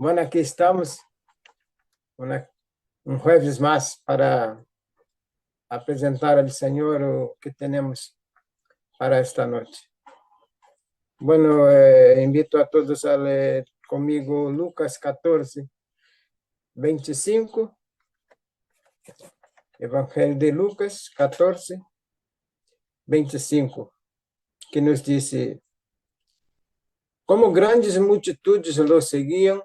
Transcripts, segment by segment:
Bueno, aquí estamos, un jueves más para apresentar al Señor lo que tenemos para esta noche. Bueno, invito a todos a leer conmigo Lucas 14, 25, Evangelio de Lucas 14, 25, que nos dice: como grandes multitudes lo seguían,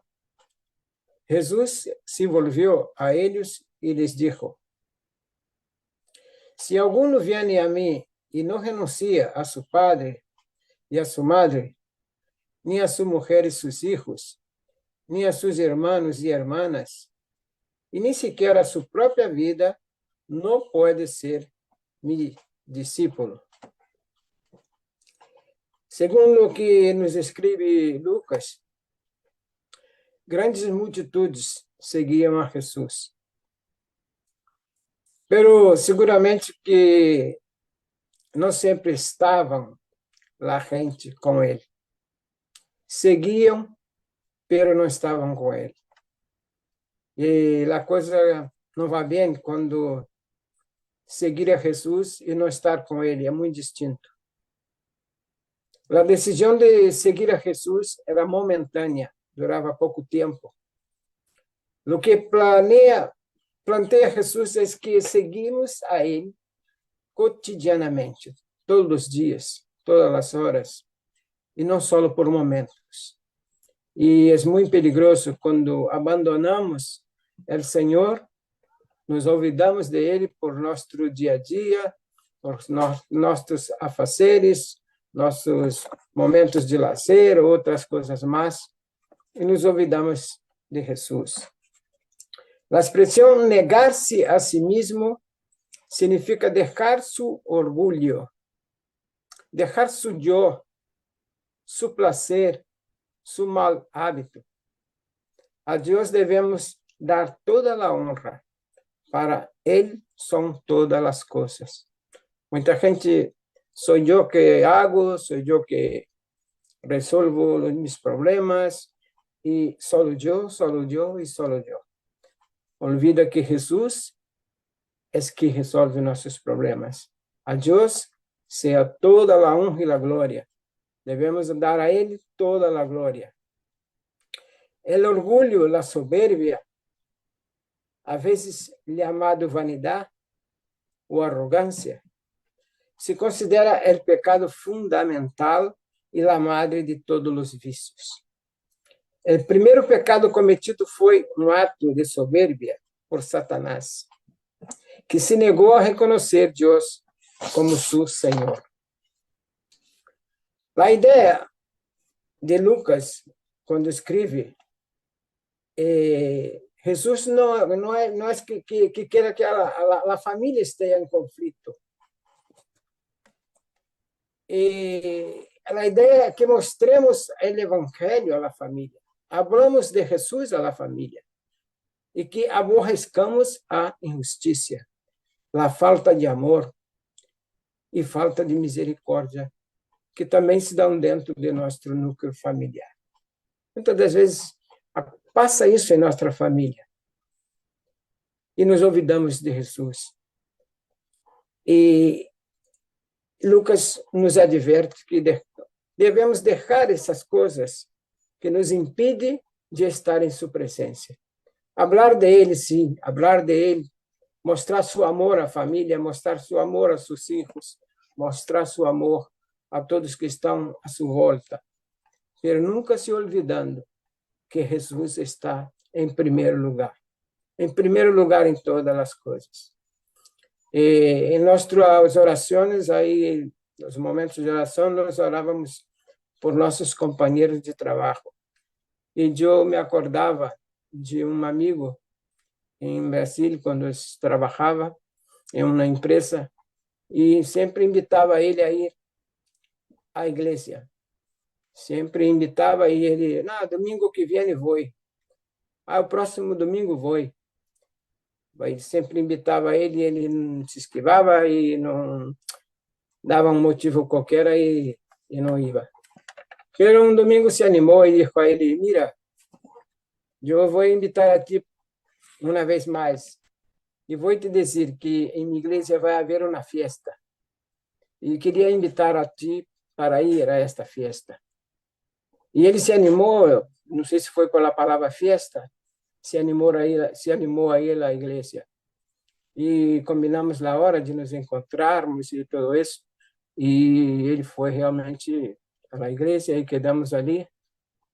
Jesús se volvió a ellos y les dijo: si alguno viene a mí y no renuncia a su padre y a su madre, ni a su mujer y sus hijos, ni a sus hermanos y hermanas, y ni siquiera a su propia vida, no puede ser mi discípulo. Según lo que nos escribe Lucas, grandes multitudes seguiam a Jesús. Pero seguramente que não sempre estavam a gente com ele. Seguiam, pero não estavam com ele. E a coisa não vai bem quando seguir a Jesus e não estar com ele, é muito distinto. A decisão de seguir a Jesus era momentânea, durava pouco tempo. O que planteia Jesus é que seguimos a ele cotidianamente, todos os dias, todas as horas, e não só por momentos. E é muito perigoso quando abandonamos o Senhor, nos olvidamos de Ele por nosso dia a dia, por nossos afazeres, nossos momentos de lazer, outras coisas mais, e nos olvidamos de Jesus. A expressão negar-se a si mesmo significa deixar su orgulho, deixar su yo, su placer, su mal hábito. A Deus devemos dar toda a honra. Para Ele são todas as coisas. Muita gente, sou eu que hago, sou eu que resolvo os meus problemas, e só eu e só eu. Olvida que Jesus é que resolve nossos problemas. A Deus seja toda a honra e a glória. Devemos dar a Ele toda a glória. O orgulho, a soberbia, a vezes chamado vanidade ou arrogância, se considera o pecado fundamental e a madre de todos os vícios. O primeiro pecado cometido foi um ato de soberbia por Satanás, que se negou a reconhecer Deus como seu Senhor. A ideia de Lucas, quando escreve, Jesus não é que queira que a família esteja em conflito. E a ideia é que mostremos o Evangelho à família. Hablamos de Jesus à família. E que aborreçamos a injustiça, a falta de amor e falta de misericórdia, que também se dão dentro de nosso núcleo familiar. Muitas das vezes passa isso em nossa família e nos olvidamos de Jesus. E Lucas nos adverte que devemos deixar essas coisas que nos impedem de estar em sua presença. Hablar de Ele, sim, hablar de Ele, mostrar seu amor à família, mostrar seu amor a seus filhos, mostrar seu amor a todos que estão à sua volta, mas nunca se olvidando que Jesus está em primeiro lugar em todas as coisas. E em nossas orações, aí, nos momentos de oração, nós orávamos por nossos companheiros de trabalho. E eu me acordava de um amigo em Brasília, quando eu trabalhava em uma empresa, e sempre invitava ele a ir à igreja. Sempre invitava e ele, domingo que vem vou. O próximo domingo vou. Ele sempre invitava ele, ele não se esquivava e não dava um motivo qualquer e não ia. Pero um domingo se animou e disse a ele: mira, eu vou invitar a ti uma vez mais e vou te dizer que em minha igreja vai haver uma festa. E queria invitar a ti para ir a esta festa. E ele se animou, não sei se foi pela palavra festa, se animou a ir à igreja. E combinamos a hora de nos encontrarmos e tudo isso. E ele foi realmente à igreja e quedamos ali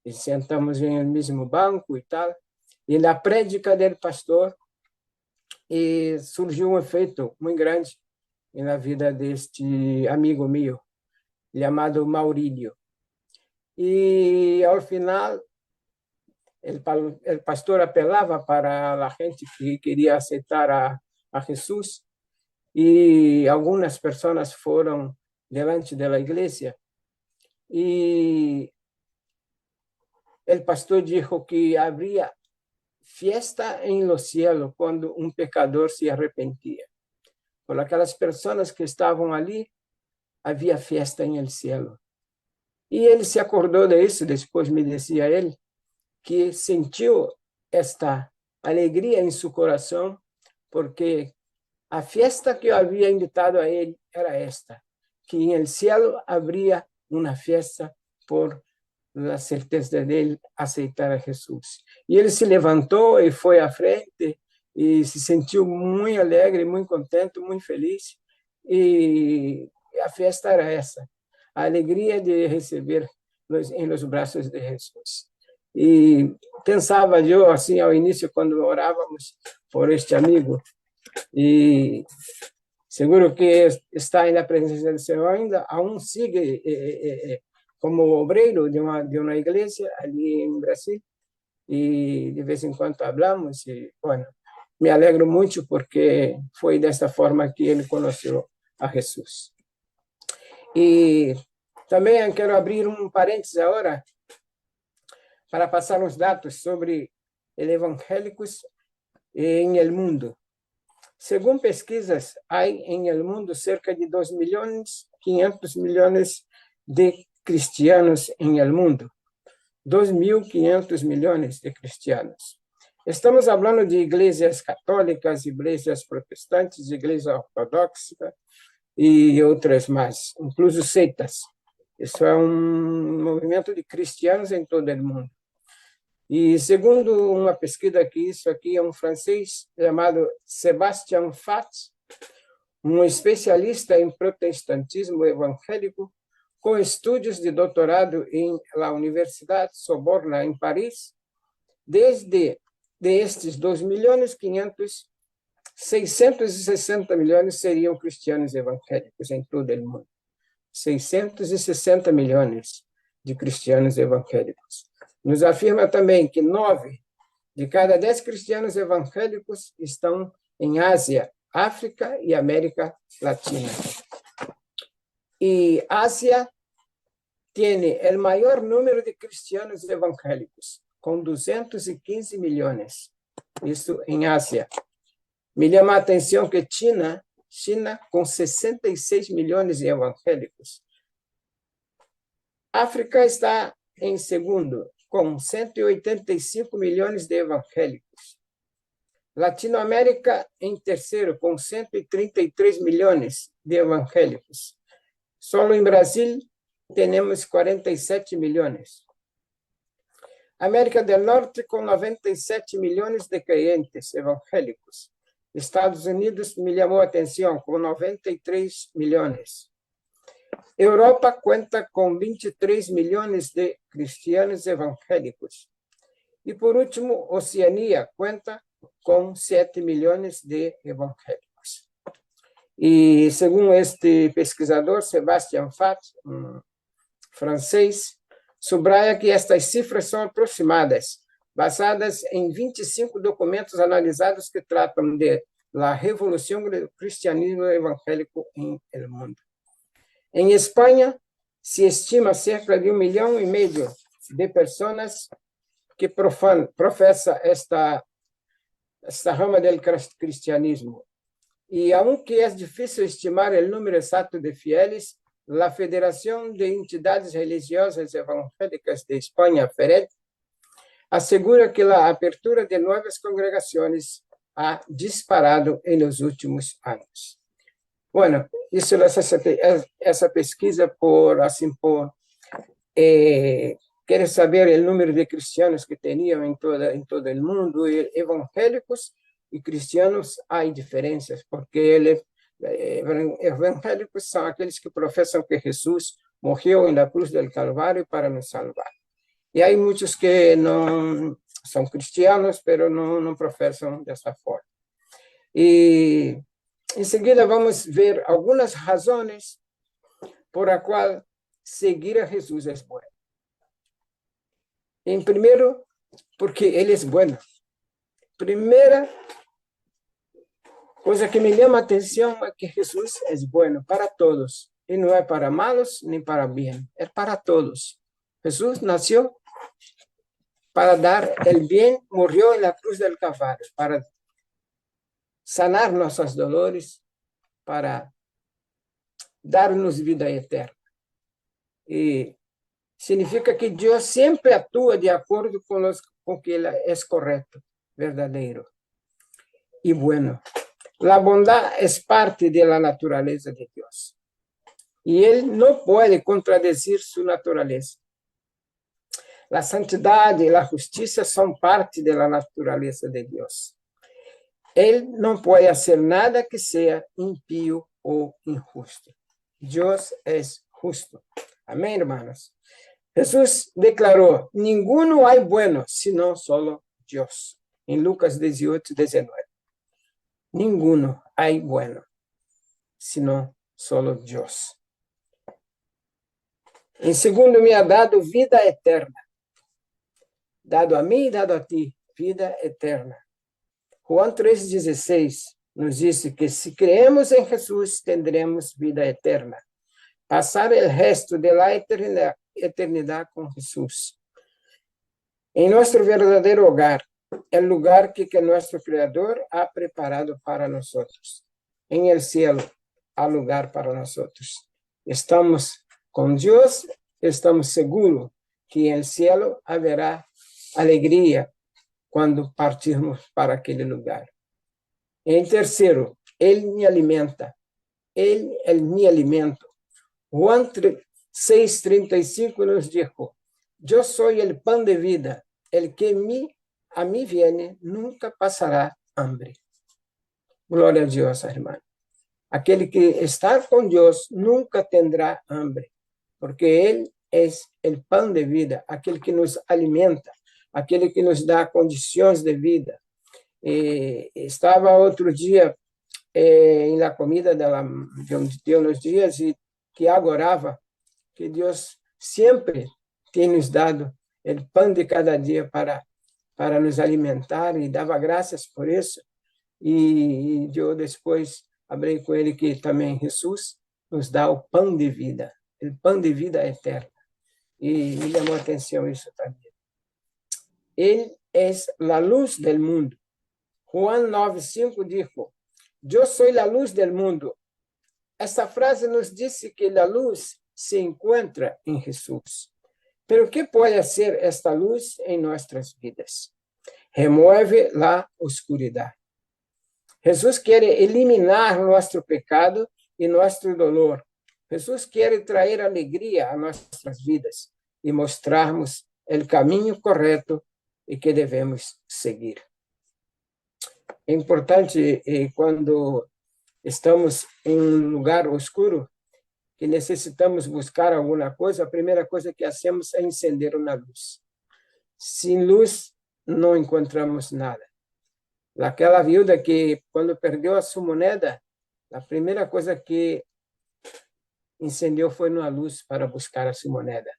e sentamos em um mesmo banco e tal. E na prédica do pastor e surgiu um efeito muito grande na vida deste amigo meu, chamado Maurílio. E, ao final, o pastor apelava para a gente que queria aceitar a Jesus, e algumas pessoas foram delante da igreja, e o pastor disse que haveria fiesta em los cielos quando um pecador se arrepentia. Por aquelas pessoas que estavam ali, havia festa em el cielo. E ele se acordou disso, depois me dizia ele, que sentiu esta alegria em seu coração, porque a festa que eu havia invitado a ele era esta, que em el cielo haveria uma festa por a certeza dele aceitar a Jesus. E ele se levantou e foi à frente e se sentiu muito alegre, muito contente, muito feliz. E a festa era essa, a alegria de receber em los braços de Jesus. E pensava eu, assim, ao início, quando orávamos por este amigo, e seguro que está na presença do Senhor ainda, aún sigue como obreiro de uma igreja ali em Brasil, e de vez em quando hablamos, e, bueno, me alegro muito porque foi desta forma que ele conheceu a Jesus. E também quero abrir um parênteses agora para passar uns dados sobre evangélicos em el mundo. Segundo pesquisas, há em el mundo cerca de 2.500 milhões de cristianos em el mundo. 2.500 milhões de cristianos. Estamos falando de igrejas católicas, igrejas protestantes, igreja ortodoxa e outras mais, incluso seitas. Isso é um movimento de cristianos em todo o mundo. E segundo uma pesquisa que isso aqui é um francês chamado Sébastien Fatz, um especialista em protestantismo evangélico, com estudos de doutorado em la Universidade Sorbonne em Paris, desde estes 2.500.000, 660 milhões seriam cristianos evangélicos em todo o mundo. 660 milhões de cristianos evangélicos. Nos afirma também que 9 de cada 10 cristianos evangélicos estão em Ásia, África e América Latina. E Ásia tem o maior número de cristianos evangélicos, com 215 milhões. Isso em Ásia. Me chama a atenção que China, com 66 milhões de evangélicos. África está em segundo, com 185 milhões de evangélicos. Latinoamérica em terceiro, com 133 milhões de evangélicos. Só em Brasil temos 47 milhões. América do Norte, com 97 milhões de crentes evangélicos. Estados Unidos me chamou a atenção, com 93 milhões. Europa conta com 23 milhões de cristianos evangélicos. E, por último, Oceania conta com 7 milhões de evangélicos. E, segundo este pesquisador, Sébastien Fatz, francês, subraia que estas cifras são aproximadas, basadas em 25 documentos analisados que tratam de la revolução do cristianismo evangélico em el mundo. Em Espanha, se estima cerca de 1,5 milhão de pessoas que professam esta rama do cristianismo. E, aunque é difícil estimar o número exato de fieles, a Federação de Entidades Religiosas Evangélicas de Espanha, FERED, asegura que a abertura de novas congregações ha disparado em los últimos anos. Bueno, hice essa pesquisa quero saber o número de cristianos que tinham em todo o mundo, e evangélicos e cristianos há diferenças, porque evangélicos são aqueles que professam que Jesus morreu na cruz do Calvário para nos salvar. E há muitos que não são cristianos, mas não professam dessa forma. E em seguida vamos ver algumas razões por a qual seguir a Jesus é bom. Em primeiro, porque ele é bom. Primeira coisa que me chama a atenção é que Jesus é bom para todos. E não é para malos nem para bem, é para todos. Jesus nasceu para dar o bem, morreu na cruz del Calvário, para sanar nossos dolores, para dar-nos vida eterna. E significa que Deus sempre atua de acordo com o que é correto, verdadeiro e bueno. A bondade é parte da natureza de Deus. E Ele não pode contradizer sua natureza. A santidade e a justiça são parte da natureza de Deus. Ele não pode fazer nada que seja impío ou injusto. Deus é justo. Amém, irmãos? Jesus declarou: ninguno hay bueno, sino solo Deus. Em Lucas 18:19. Ninguno hay bueno, sino solo Deus. Em segundo, me ha dado vida eterna. Dado a mim e dado a ti, vida eterna. João 3,16 nos diz que se creemos em Jesus, tendremos vida eterna. Passar o resto da eternidade com Jesus. Em nosso verdadeiro hogar, é o lugar que nosso Criador ha preparado para nós. Em el cielo, há lugar para nós. Estamos com Deus, estamos seguros que em el cielo haverá alegria quando partirmos para aquele lugar. Em terceiro, Ele me alimenta. Ele é meu alimento. Juan 6:35 nos diz: eu sou o pão de vida, el que a mim viene nunca passará hambre. Glória a Deus, irmão. Aquele que está com Deus nunca terá hambre, porque Ele é o pão de vida, aquele que nos alimenta, aquele que nos dá condições de vida. Estava outro dia na comida de onde Deus nos dias e que agorava que Deus sempre tem nos dado o pão de cada dia para nos alimentar, e dava graças por isso. E eu depois falei com ele que também Jesus nos dá o pão de vida eterna. E me chamou a atenção isso também. Ele é a luz do mundo. Juan 9:5 diz: eu sou a luz do mundo. Essa frase nos diz que a luz se encontra em Jesus. Pero que pode ser esta luz em nossas vidas? Remove a oscuridade. Jesus quer eliminar nosso pecado e nosso dolor. Jesus quer trazer alegria a nossas vidas e mostrarmos o caminho correto e que devemos seguir. É importante quando estamos em um lugar escuro, que necessitamos buscar alguma coisa, a primeira coisa que hacemos é acender uma luz. Sem luz, não encontramos nada. Aquela viúva que, quando perdeu a sua moeda, a primeira coisa que incendeu foi uma luz para buscar a sua moeda,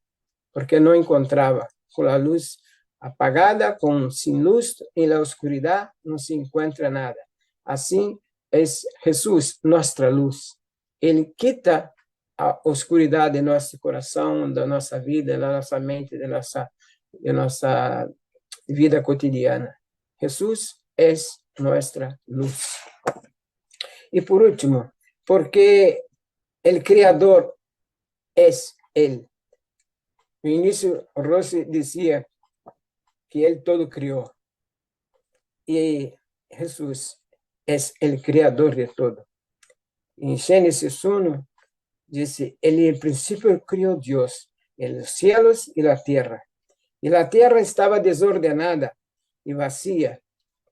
porque não encontrava. Com a luz apagada, sem luz, em la oscuridade, não se encontra nada. Assim é Jesus, nossa luz. Ele quita a oscuridade de nosso coração, da nossa vida, da nossa mente, de nossa vida cotidiana. Jesus é nossa luz. E por último, porque o Criador é Ele. No início, Rossi dizia que Él todo crió. Y Jesús es el creador de todo. En Génesis 1 dice, en el principio crió Dios los cielos y la tierra. Y la tierra estaba desordenada y vacía,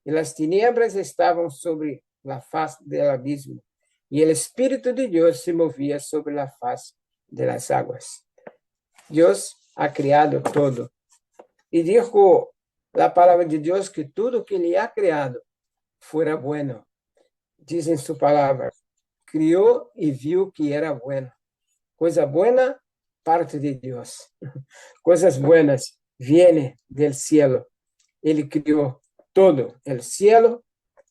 y las tinieblas estaban sobre la faz del abismo, y el Espíritu de Dios se movía sobre la faz de las aguas. Dios ha creado todo. Y dijo la palabra de Dios que todo que Él ha creado fuera bueno. Dice en su palabra, crió y vio que era bueno. Cosa buena parte de Dios. Cosas buenas vienen del cielo. Él crió todo, el cielo,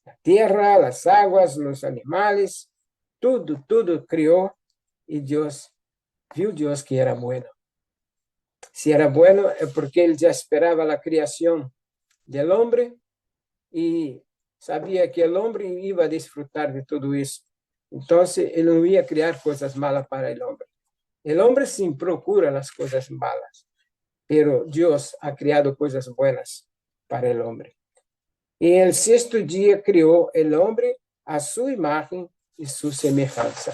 la tierra, las aguas, los animales, todo crió y vio Dios que era bueno. Si era bueno es porque Él ya esperaba la creación del hombre y sabía que el hombre iba a disfrutar de todo eso. Entonces, Él no iba a crear cosas malas para el hombre. El hombre sí procura las cosas malas, pero Dios ha creado cosas buenas para el hombre. Y el sexto día creó el hombre a su imagen y su semejanza.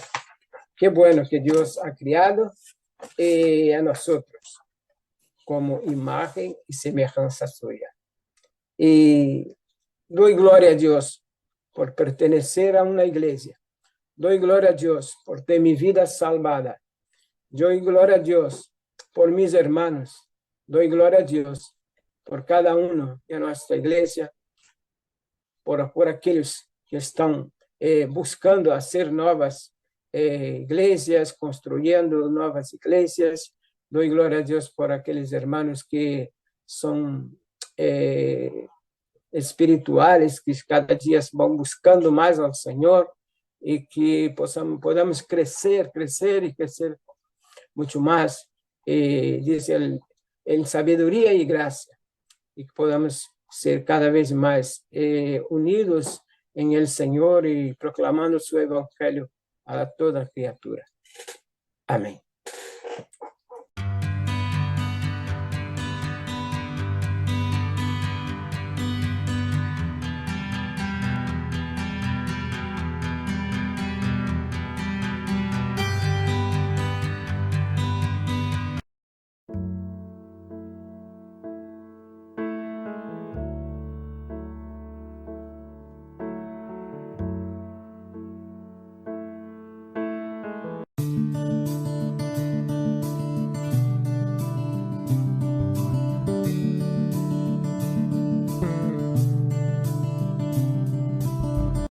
Qué bueno que Dios ha creado a nosotros como imagen y semejanza suya. Y doy gloria a Dios por pertenecer a una iglesia. Doy gloria a Dios por ter mi vida salvada. Doy gloria a Dios por mis hermanos. Doy gloria a Dios por cada uno de nuestra iglesia, por aquellos que están buscando hacer nuevas iglesias, construyendo nuevas iglesias. Doy gloria a Dios por aquellos hermanos que son espirituales, que cada día van buscando más al Señor y que podamos crecer y crecer mucho más, dice en sabiduría y gracia, y que podamos ser cada vez más unidos en el Señor y proclamando su evangelio a toda criatura. Amén.